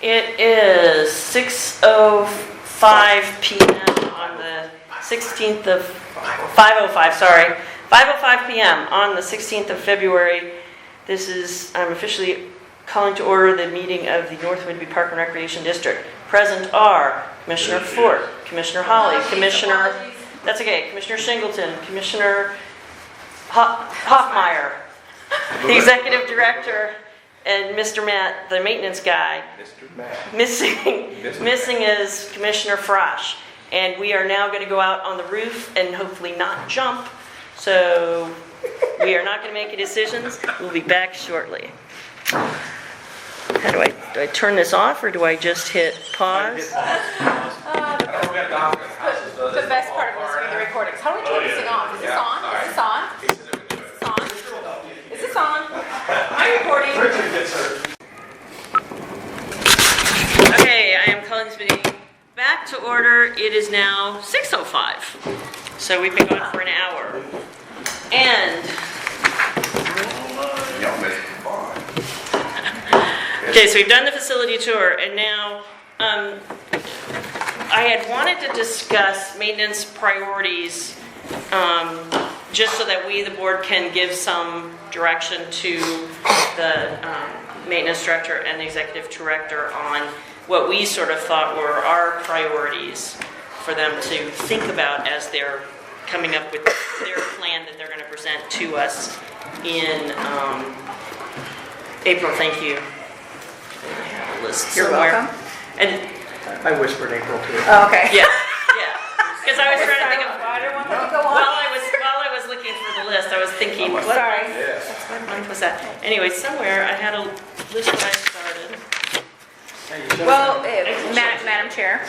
It is 6:05 p.m. on the 16th of, 5:05, sorry. 5:05 p.m. on the 16th of February. I'm officially calling to order the meeting of the North Whidbey Park and Recreation District. Present are Commissioner Fort, Commissioner Holly, Commissioner, that's okay, Commissioner Shingleton, Commissioner Hoffmeyer, the Executive Director, and Mr. Matt, the maintenance guy. Mr. Matt. Missing is Commissioner Frosch. And we are now going to go out on the roof and hopefully not jump. So we are not going to make any decisions. We'll be back shortly. How do I turn this off or do I just hit pause? The best part of this would be the recordings. How do we turn this thing off? Is this on? Is this on? Is this on? Am I recording? Okay, I am calling this meeting back to order. It is now 6:05. So we've been going for an hour. And Y'all missed the bar. okay, so we've done the facility tour, and now I had wanted to discuss maintenance priorities just so that we, the board, can give some direction to the maintenance director and the executive director on what we sort of thought were our priorities for them to think about as they're coming up with their plan that they're going to present to us in April. Thank you. I have a list You're somewhere. welcome. And I whispered April too. Oh, okay. yeah. Because I was trying to think of I didn't want that to go on. while I was looking for the list, I was thinking, what Sorry. month was that? Anyway, somewhere I had a list that I started. Well, Madam Chair.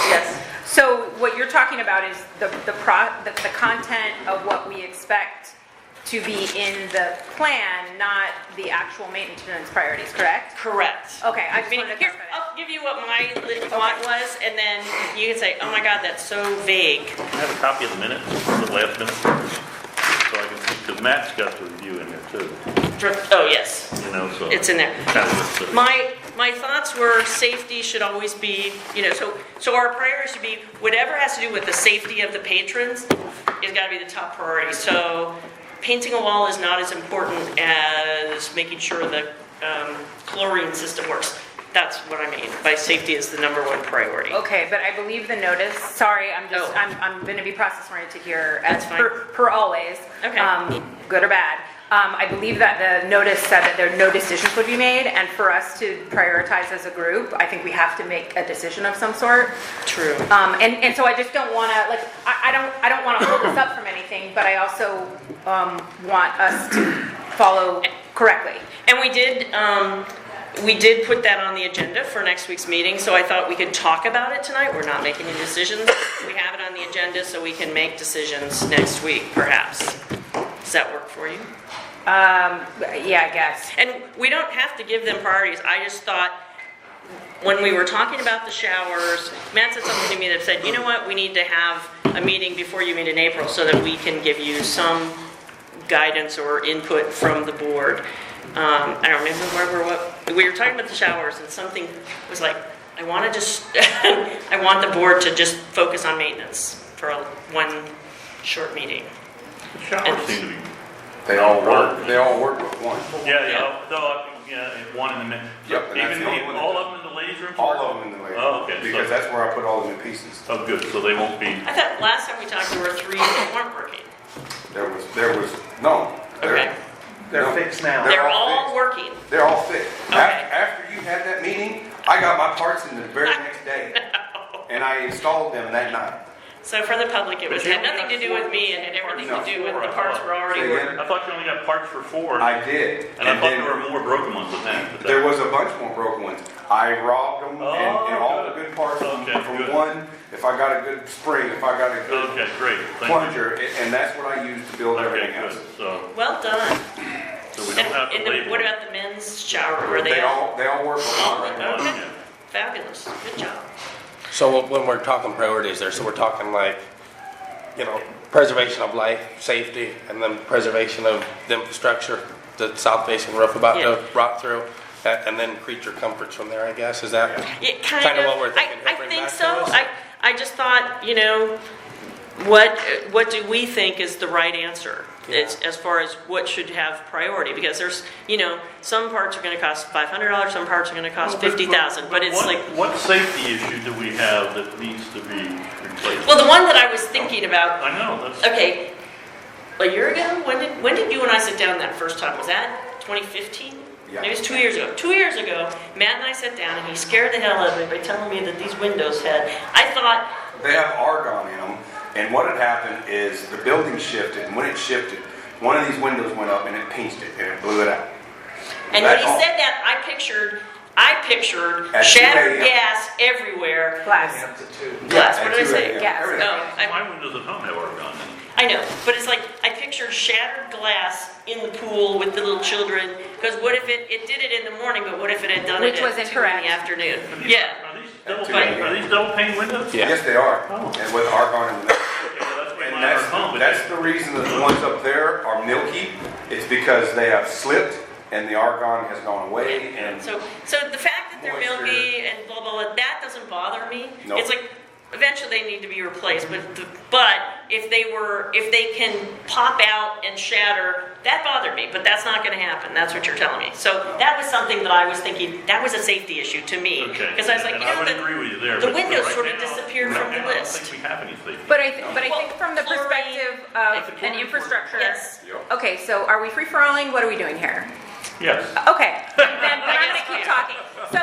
Yes. So what you're talking about is the content of what we expect to be in the plan, not the actual maintenance priorities, correct? Correct. Okay, I just mean, wanted to here, clarify I'll give you what my thought was, and then you can say, oh my God, that's so vague. I have a copy of the minutes, the last minute, so I can, because Matt's got the review in there too, Oh, yes, you know, so. it's in there. Kind of a- My thoughts were safety should always be, so our priority should be whatever has to do with the safety of the patrons has got to be the top priority. So painting a wall is not as important as making sure the chlorine system works. That's what I mean by safety is the number one priority. Okay, but I believe the notice, sorry, I'm Oh. going to be process oriented here, as That's fine. per always. Okay. Good or bad. I believe that the notice said that there no decisions would be made, and for us to prioritize as a group, I think we have to make a decision of some sort. True. And so I just don't want to, like, I don't want to hold this up from anything, but I also want us to follow correctly. And we did put that on the agenda for next week's meeting, so I thought we could talk about it tonight. We're not making any decisions. We have it on the agenda so we can make decisions next week, perhaps. Does that work for you? Yeah, I guess. And we don't have to give them priorities. I just thought, when we were talking about the showers, Matt said something to me that said, you know what, we need to have a meeting before you meet in April so that we can give you some guidance or input from the board. I don't remember what we were talking about the showers, and something was like, I want the board to just focus on maintenance for one short meeting. The showers seem to be. They all work with one. One in the minute. Yep, and that's Even the only one that all does. of them in the ladies' room? All of them in the ladies' Oh, okay. because So- that's where I put all the new pieces. Oh, good, so they won't be, I thought last time we talked there were 3 that weren't working. There was no. Okay. They're No. fixed now. They're all fixed. working. They're all fixed. Okay. After you had that meeting, I got my parts in the very next day, and I installed them that night. So for the public, it But had you only nothing to got do with 4 me, and it had everything to do with No, the parts were already Say again? working. I thought you only got parts for 4. I did. And I thought there were more broken ones than that. but that- There was a bunch more broken ones. I robbed them and all the good parts from good. one. If I got a good spring, if I got a good Okay, great. Thank you. plunger, and that's what I used to build Okay, everything good, else. so Well done. we don't have to And label. what about the men's shower? Were They all work all on right now. okay? Yeah. Fabulous. Good job. So when we're talking priorities there, so we're talking like, preservation of life, safety, and then preservation of the infrastructure, the south facing roof about to rot through. and then creature comforts from there, I guess, is that? It Kinda what we're thinking he'll I bring think back to so. us? I just thought, you know, what do we think is the right answer? It's, as far as what should have priority, because there's, you know, some parts are gonna cost $500, some parts are gonna cost $50,000, but it's what- like, What safety issue do we have that needs to be replaced? well, the one that I was thinking about, I know, that's, okay, a year ago, when did you and I sit down that first time? Was that 2015? Yeah. Maybe it was 2 years ago. 2 years ago, Matt and I sat down and he scared the hell out of me by telling me that these windows had, I thought, They have argon in them, and what had happened is the building shifted, and when it shifted, one of these windows went up and it pinched it, and it blew it out. and when he That's all. said that, I pictured At 2 shattered a.m. gas everywhere. Glass. Up to 2. Glass, At what did I 2 say? a.m. Yes. Everything. No, my windows at home have argon in them. I know, but it's like, I pictured shattered glass in the pool with the little children, because what if it did it in the morning, but what if it had done Which it was at 2 in incorrect. the afternoon? Yeah. Are these double pane windows? Yeah. Yes, they are, Oh. and with argon in them. Okay, well, that's why And mine are at home, but that's the reason that the ones up there are milky. It's because they have slipped and the argon has gone away and So the fact that they're Moisture. milky and blah, blah, blah, that doesn't bother me. Nope. It's like, eventually they need to be replaced, but if they can pop out and shatter, that bothered me, but that's not gonna happen, that's what you're telling me. So that was something that I was thinking, that was a safety issue to me. Okay. Because I was like, And you I know, would agree with you there. the but windows right sort of now- disappeared right from the now, list. I don't think we have any safety. But I think from the Well, perspective If of the an infrastructure. Yes. Okay, so are we free-for-alling? What are we doing here? Yes. Okay, then I'm gonna keep talking. So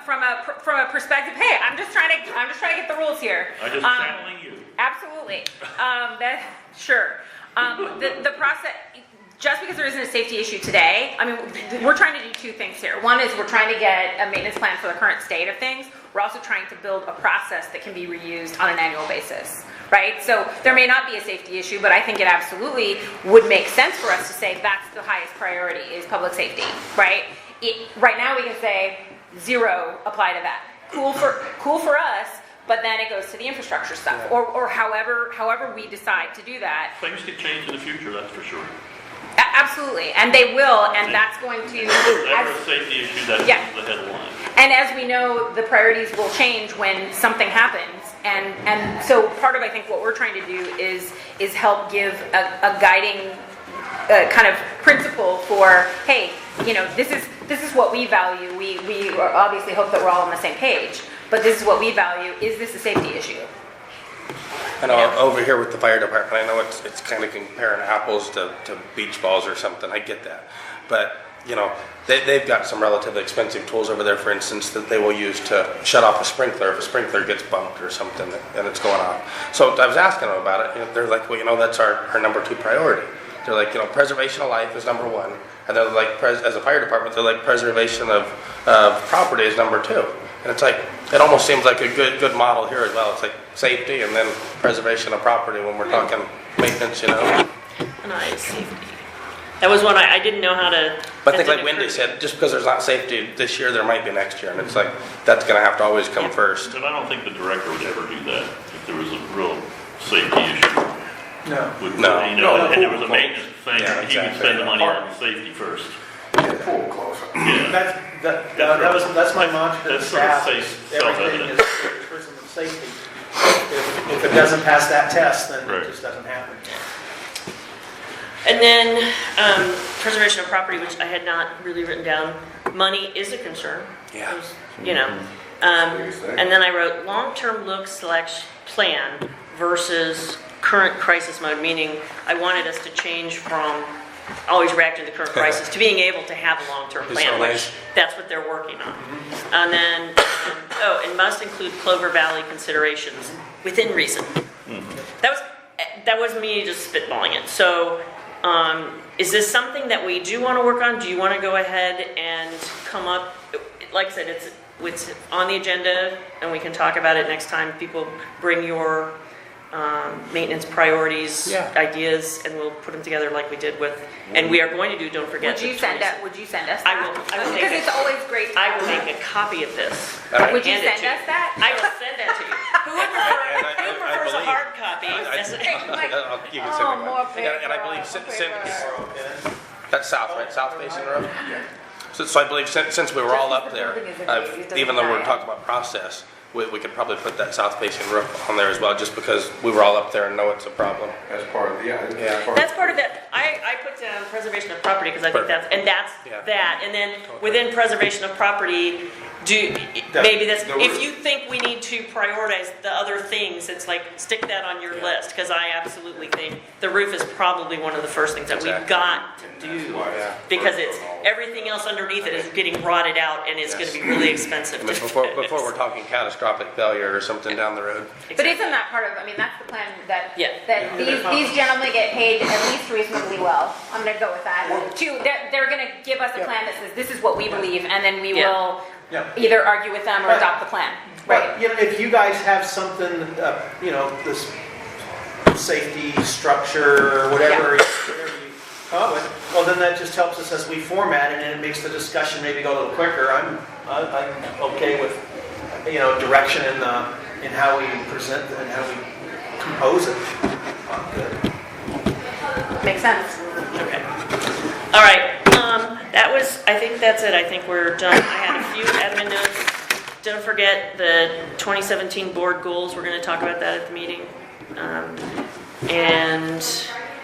from a perspective, hey, I'm just trying to get the rules here. I'm just Um, channeling you. Absolutely. Sure. The process, just because there isn't a safety issue today, I mean, we're trying to do two things here. One is we're trying to get a maintenance plan for the current state of things. We're also trying to build a process that can be reused on an annual basis, right? So there may not be a safety issue, but I think it absolutely would make sense for us to say that's the highest priority is public safety, right? Right now we can say 0 apply to that. Cool for us, but then it goes to the infrastructure stuff, or however we decide to do that. Things could change in the future, that's for sure. Absolutely, and they will, and that's going to, Whatever as, safety issue, that's Yeah. the headline. and as we know, the priorities will change when something happens, and so part of, I think, what we're trying to do is help give a guiding kind of principle for, hey, you know, this is what we value. We obviously hope that we're all on the same page, but this is what we value. Is this a safety issue? I know over here with the fire department, I know it's kind of comparing apples to beach balls or something, I get that. But, you know, they've got some relatively expensive tools over there, for instance, that they will use to shut off a sprinkler if a sprinkler gets bumped or something and it's going off. So I was asking them about it, and they're like, well, you know, that's our number 2 priority. They're like, you know, preservation of life is number 1. And they're like, as a fire department, they're like, preservation of property is number 2. And it's like, it almost seems like a good model here as well. It's like safety and then preservation of property when we're talking maintenance, you know. Nice safety. That was one I didn't know how to. But I think that like didn't Wendy occur- said, just because there's not safety this year, there might be next year. And it's like, that's gonna have to always come first. But I don't think the director would ever do that if there was a real safety issue. No. With, No. you know, No, and there was a no. maintenance thing, Yeah, he would exactly. spend the money on safety first. full close. Yeah. That's my mantra to the That's sort of staff. safe- Everything self-evident. is tourism and safety. If it doesn't pass that test, then Right. it just doesn't happen. And then preservation of property, which I had not really written down. Money is a concern. Yeah. You know. Biggest thing. And then I wrote long-term look/plan versus current crisis mode, meaning I wanted us to change from always reacting to the current crisis to being able to have a long-term It's plan, so which nice. that's what they're working on. And then, and must include Clover Valley considerations within reason. That was me just spitballing it. So, is this something that we do want to work on? Do you want to go ahead and come up, like I said, it's on the agenda, and we can talk about it next time. People bring your maintenance priorities, Yeah. ideas, and we'll put them together like we did with, and we are going to do, don't forget. Would you the send 20 us? Would you send us I that? will make Because it. it's always great. I will make a copy of this. Would you Hand it send to us that? I will send that to you. Who would And prefer, who I prefers a believe- hard copy? You can send me one. And I believe, that's south, right? South facing road? So I believe since we were all up the there, building is a- it doesn't even though we're matter. talking about process, we could probably put that south facing roof on there as well, just because we were all up there and know it's a problem. That's part of, yeah. Yeah. That's part of it. I put down preservation of property because I think that's, and that's Yeah. that. And then within preservation of property, maybe that's, the if roof. you think we need to prioritize the other things, it's like, stick that on your Yeah. list. Because I absolutely think the roof is probably one of the first things that we've Exactly. got to That's do. why it's Because first it's, on all. everything else underneath it is getting rotted out and it's Yes. gonna be really expensive to But fix. before we're talking catastrophic failure or something down the road. But isn't that part of, I mean, that's the plan that, Yeah. that these gentlemen get paid at least reasonably well. I'm gonna go with that. They're gonna give us a plan that says, this is what we believe, and then we Yeah. will Yeah. either argue with them or Right. adopt the plan. Right? But, you know, if you guys have something, you know, this safety structure, whatever you come up with, well, then that just helps us as we format it, and it makes the discussion maybe go a little quicker. I'm okay with, you know, direction in how we present it and how we compose it. I'm good. Makes sense. Okay. All right, that was, I think that's it. I think we're done. I had a few admin notes. Don't forget the 2017 board goals. We're gonna talk about that at the meeting. And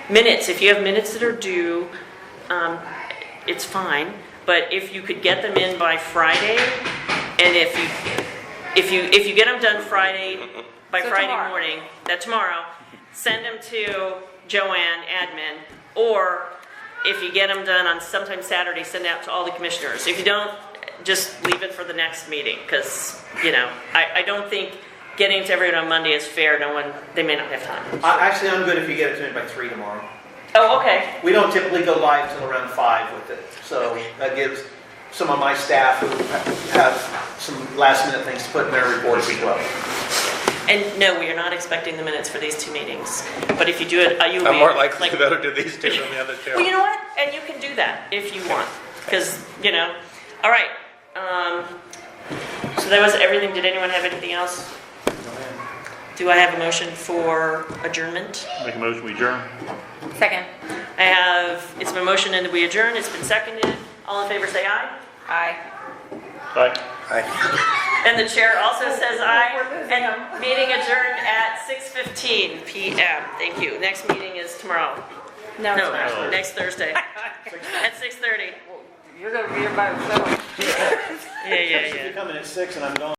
minutes, if you have minutes that are due, it's fine. But if you could get them in by Friday, and if you get them done Friday, by So Friday tomorrow. morning, tomorrow, send them to Joanne, admin, or if you get them done on sometime Saturday, send it out to all the commissioners. If you don't, just leave it for the next meeting, because, you know, I don't think getting it to everyone on Monday is fair. They may not have time. Actually, I'm good if you get it to me by 3 tomorrow. Oh, okay. We don't typically go live till around 5 with it, so that gives some of my staff who have some last minute things to put in their reports as well. And no, we are not expecting the minutes for these two meetings. But if you do it, you'll be. I'm more likely like- to better do these two than the other two. Well, you know what? And you can do that if you want, because, you know. All right. So that was everything. Did anyone have anything else? Do I have a motion for adjournment? Make a motion, we adjourn. Second. It's been motion and we adjourn. It's been seconded. All in favor say aye. Aye. Aye. Aye. And the chair also says aye. We're losing And them. meeting adjourned at 6:15 p.m. Thank you. Next meeting is tomorrow. No, it's No, not. next Thursday at 6:30. You're gonna be here by yourself. Yeah. If you're coming at 6 and I'm gone.